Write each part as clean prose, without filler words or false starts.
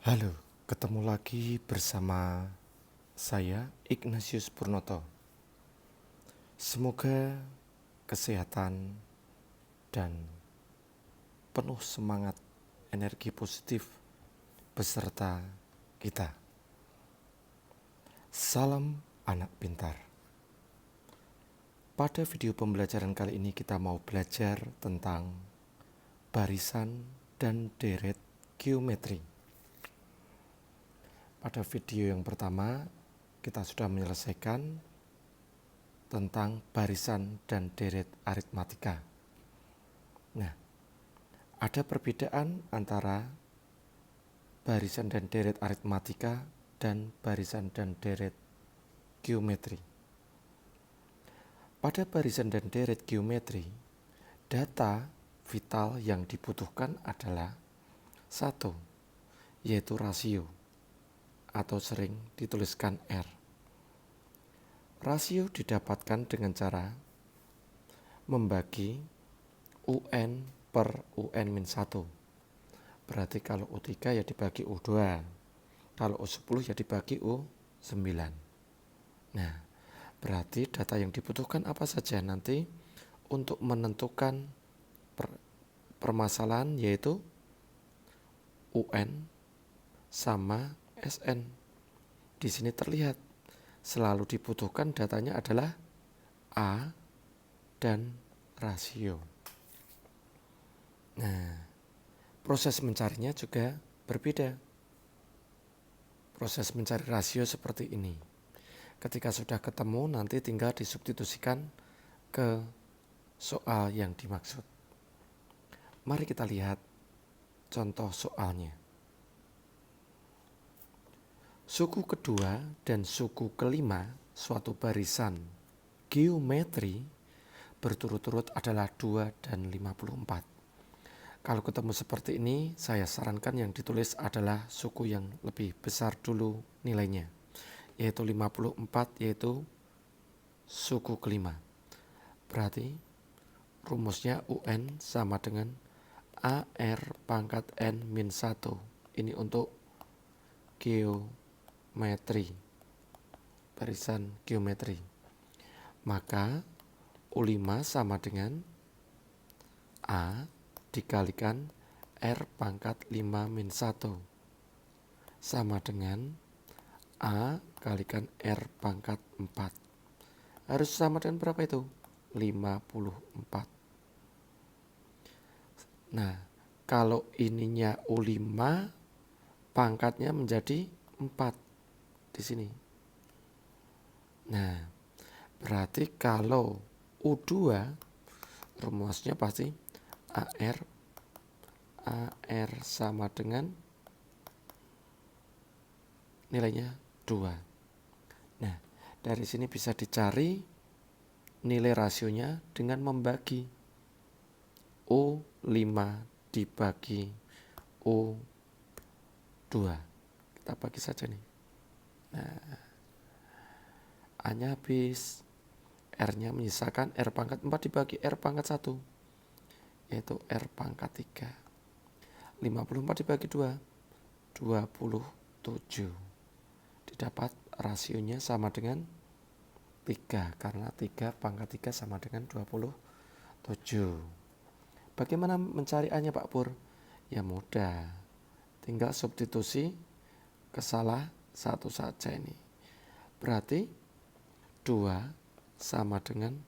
Halo, ketemu lagi bersama saya Ignatius Purnoto. Semoga kesehatan dan penuh semangat energi positif beserta kita. Salam anak pintar. Pada video pembelajaran kali ini kita mau belajar tentang barisan dan deret geometri. Pada video yang pertama kita sudah menyelesaikan tentang barisan dan deret aritmatika. Nah, ada perbedaan antara barisan dan deret aritmatika dan barisan dan deret geometri. Pada barisan dan deret geometri, data vital yang dibutuhkan adalah satu, yaitu rasio atau sering dituliskan R. Rasio didapatkan dengan cara membagi UN per UN-1. Berarti kalau U3 ya dibagi U2. Kalau U10 ya dibagi U9. Nah, berarti data yang dibutuhkan apa saja nanti untuk menentukan permasalahan, yaitu UN sama SN. Di sini terlihat selalu dibutuhkan datanya adalah A dan rasio. Nah, proses mencarinya juga berbeda. Proses mencari rasio seperti ini. Ketika sudah ketemu, nanti tinggal disubstitusikan ke soal yang dimaksud. Mari kita lihat contoh soalnya. Suku kedua dan suku kelima suatu barisan geometri berturut-turut adalah 2 dan 54. Kalau ketemu seperti ini, saya sarankan yang ditulis adalah suku yang lebih besar dulu nilainya, yaitu 54, yaitu suku kelima. Berarti rumusnya UN sama dengan AR pangkat N min 1. Ini untuk geometri, barisan geometri. Maka U5 sama dengan A dikalikan R pangkat 5 min 1 sama dengan A kalikan R pangkat 4. Harus sama dengan berapa itu? 54. Nah, kalau ininya U5, pangkatnya menjadi 4 di sini. Nah, berarti kalau U2 rumusnya pasti AR sama dengan nilainya 2. Nah, dari sini bisa dicari nilai rasionya dengan membagi U5 dibagi U2. Kita bagi saja nih. Nah, A-nya habis, R-nya menyisakan R pangkat 4 dibagi R pangkat 1, yaitu R pangkat 3. 54 dibagi 2, 27. Didapat rasionya sama dengan 3, karena 3 pangkat 3 sama dengan 27. Bagaimana mencari A-nya Pak Pur? Ya mudah, tinggal substitusi ke salah satu saja ini. Berarti 2 sama dengan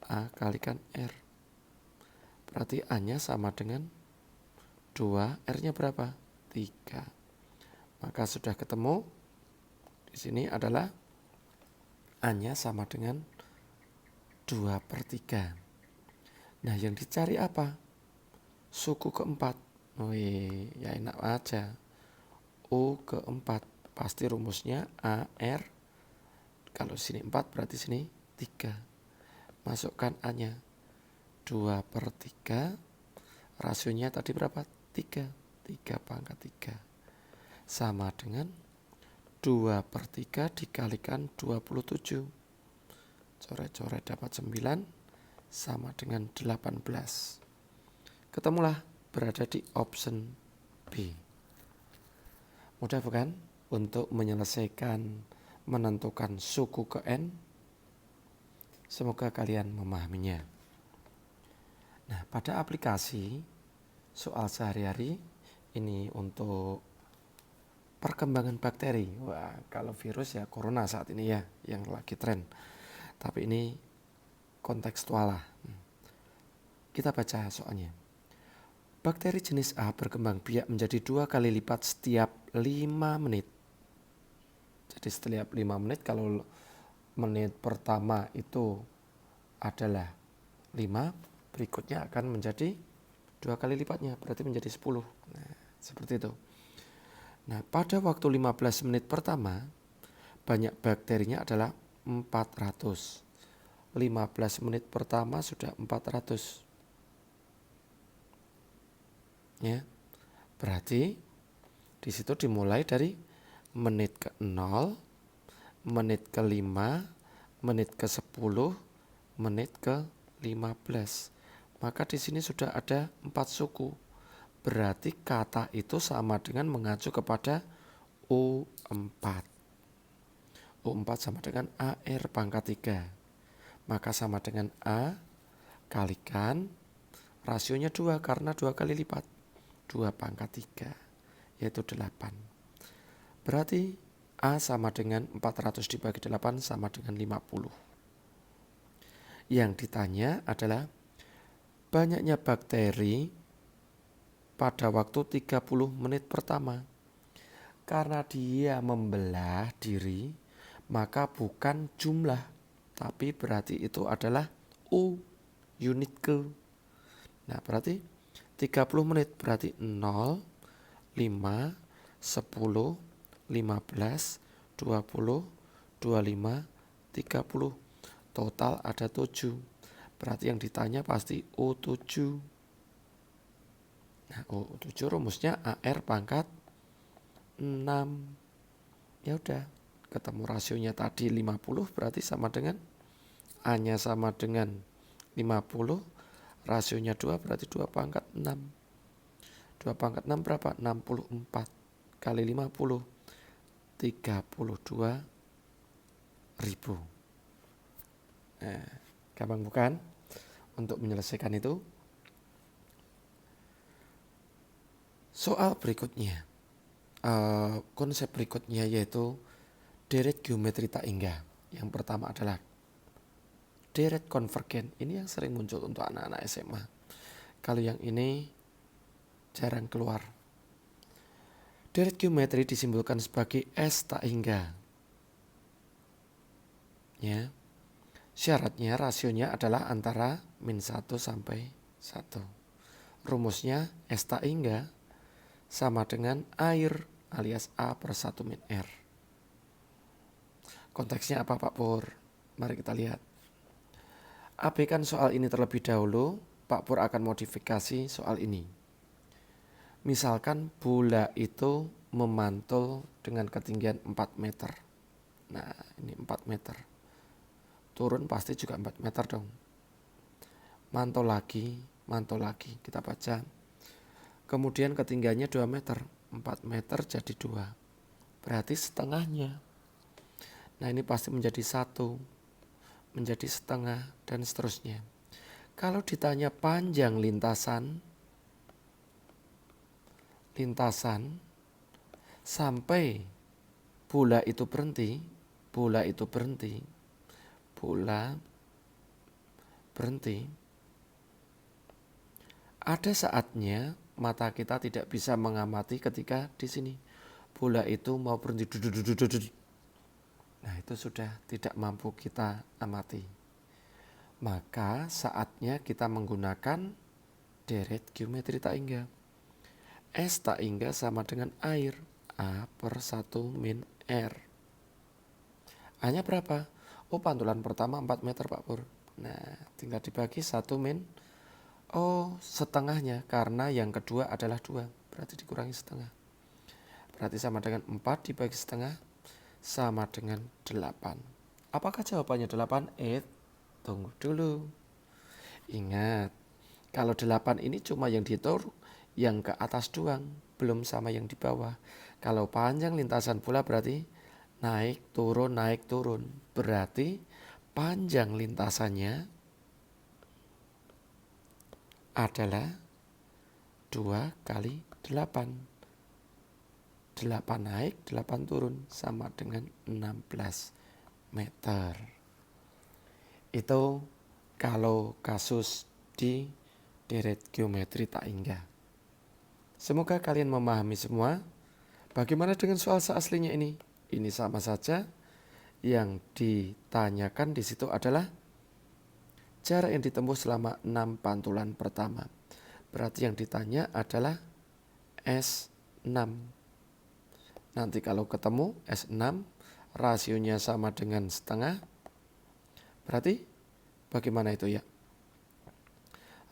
A kalikan R. Berarti A-nya sama dengan 2, R-nya berapa? 3. Maka sudah ketemu. Di sini adalah A-nya sama dengan 2/3. Nah, yang dicari apa? Suku keempat. Ya enak aja. U keempat. Pasti rumusnya AR. Kalau sini 4 berarti sini 3. Masukkan A-nya 2/3. Rasionya tadi berapa? 3. 3 pangkat 3. Sama dengan 2/3 dikalikan 27. Coret-coret dapat 9 sama dengan 18. Ketemulah berada di option B. Mudah bukan? Untuk menyelesaikan, menentukan suku ke N. Semoga kalian memahaminya. Nah, pada aplikasi soal sehari-hari ini untuk perkembangan bakteri. Wah, kalau virus ya corona saat ini ya yang lagi tren. Tapi ini kontekstual lah. Kita baca soalnya. Bakteri jenis A berkembang biak menjadi 2 kali lipat setiap 5 menit. Jadi setiap 5 menit, kalau menit pertama itu adalah 5, berikutnya akan menjadi 2 kali lipatnya, berarti menjadi 10. Nah, seperti itu. Nah, pada waktu 15 menit pertama, banyak bakterinya adalah 400. 15 menit pertama sudah 400. Ya, berarti di situ dimulai dari menit ke-0, menit ke-5, menit ke-10, menit ke-15. Maka di sini sudah ada 4 suku. Berarti kata itu sama dengan mengacu kepada U4. U4 sama dengan AR pangkat 3. Maka sama dengan A kalikan rasionya 2 karena 2 kali lipat. 2 pangkat 3 yaitu 8. Berarti A sama dengan 400 dibagi 8 sama dengan 50. Yang ditanya adalah banyaknya bakteri pada waktu 30 menit pertama. Karena dia membelah diri, maka bukan jumlah, tapi berarti itu adalah U, unit ke. Nah, berarti 30 menit berarti 0, 5, 10, 15, 20, 25, 30. Total ada 7. Berarti yang ditanya pasti U7. Nah, U7 rumusnya AR pangkat 6. Ya udah, ketemu rasionya tadi 50, berarti sama dengan A-nya sama dengan 50, rasionya 2 berarti 2 pangkat 6. 2 pangkat 6 berapa? 64 kali 50, 32.000. Nah, gampang bukan untuk menyelesaikan itu? Soal berikutnya, konsep berikutnya yaitu deret geometri tak hingga. Yang pertama adalah deret konvergen. Ini yang sering muncul untuk anak-anak SMA. Kalau yang ini jarang keluar. Deret geometri disimbolkan sebagai S tak hingga. Ya. Syaratnya rasionya adalah antara min 1 sampai 1. Rumusnya S tak hingga sama dengan air alias A per 1 min R. Konteksnya apa Pak Pur? Mari kita lihat. Abaikan soal ini terlebih dahulu, Pak Pur akan modifikasi soal ini. Misalkan bola itu memantul dengan ketinggian 4 meter. Nah, ini 4 meter. Turun pasti juga 4 meter dong. Mantul lagi, kita baca. Kemudian ketinggiannya 2 meter. 4 meter jadi 2. Berarti setengahnya. Nah, ini pasti menjadi 1, menjadi setengah, dan seterusnya. Kalau ditanya panjang lintasan sampai bola itu berhenti, ada saatnya mata kita tidak bisa mengamati ketika di sini bola itu mau berhenti. Nah, itu sudah tidak mampu kita amati. Maka saatnya kita menggunakan deret geometri tak hingga. S tak hingga sama dengan air A per 1 min R. A-nya berapa? Oh, pantulan pertama 4 meter Pak Pur. Nah, tinggal dibagi 1 min. Oh, setengahnya karena yang kedua adalah 2. Berarti dikurangi setengah. Berarti sama dengan 4 dibagi setengah sama dengan 8. Apakah jawabannya 8? Tunggu dulu. Ingat, kalau 8 ini cuma yang dihitung yang ke atas doang. belum sama yang di bawah. Kalau panjang lintasan bola berarti naik, turun. Berarti panjang lintasannya adalah 2 kali 8. 8 naik, 8 turun, sama dengan 16 meter. Itu kalau kasus di deret geometri tak hingga. Semoga kalian memahami semua. Bagaimana dengan soal seaslinya ini? Ini sama saja. Yang ditanyakan di situ adalah jarak yang ditempuh selama 6 pantulan pertama. Berarti yang ditanya adalah S6. Nanti kalau ketemu S6, rasionya sama dengan setengah. Berarti bagaimana itu ya?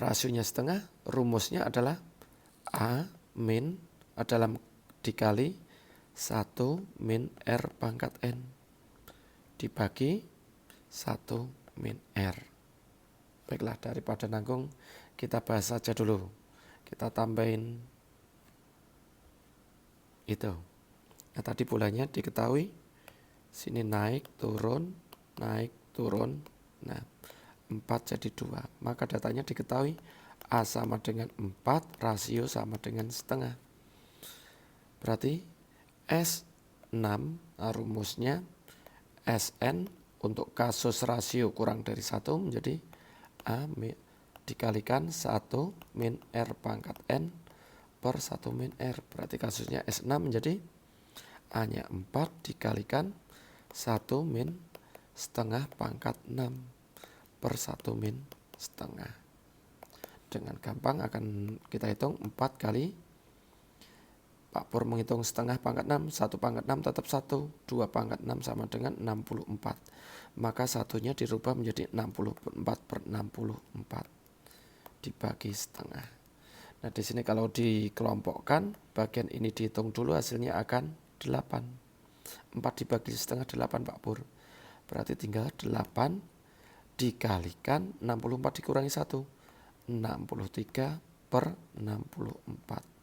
Rasionya setengah, rumusnya adalah A min adalah dikali 1 min R pangkat N dibagi 1 min R. Baiklah, daripada nanggung kita bahas saja dulu. Kita tambahin itu. Nah, tadi bolanya diketahui sini naik turun. Nah, 4 jadi 2. Maka datanya diketahui A sama dengan 4, rasio sama dengan setengah. Berarti S6 rumusnya Sn untuk kasus rasio kurang dari 1 menjadi A dikalikan 1 min R pangkat N per 1 min R. Berarti kasusnya S6 menjadi A-nya 4 dikalikan 1 min setengah pangkat 6 per 1 min setengah. Dengan gampang akan kita hitung 4 kali Pak Pur menghitung setengah pangkat 6, 1 pangkat 6 tetap 1, 2 pangkat 6 sama dengan 64. Maka satunya dirubah menjadi 64 per 64 dibagi setengah. Nah, di sini kalau dikelompokkan, bagian ini dihitung dulu, hasilnya akan 8. 4 dibagi setengah 8 Pak Pur. Berarti tinggal 8 dikalikan 64 dikurangi 1. 63 per 64.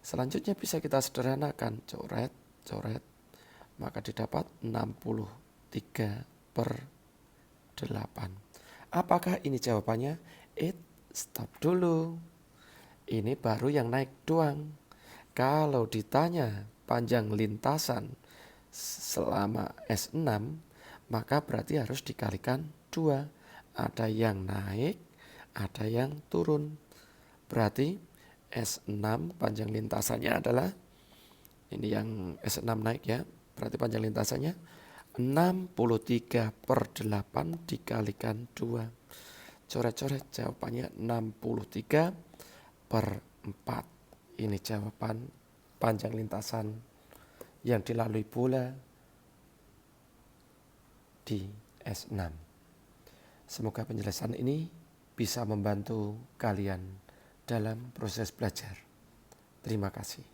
Selanjutnya bisa kita sederhanakan, coret, maka didapat 63 per 8. Apakah ini jawabannya? Stop dulu. Ini baru yang naik doang. Kalau ditanya panjang lintasan selama S6, maka berarti harus dikalikan 2. Ada yang naik, ada yang turun. Berarti S6 panjang lintasannya adalah, ini yang S6 naik ya, berarti panjang lintasannya 63 per 8 dikalikan 2. Coret-coret, jawabannya 63 per 4. Ini jawaban panjang lintasan yang dilalui bola di S6. Semoga penjelasan ini bisa membantu kalian dalam proses belajar. Terima kasih.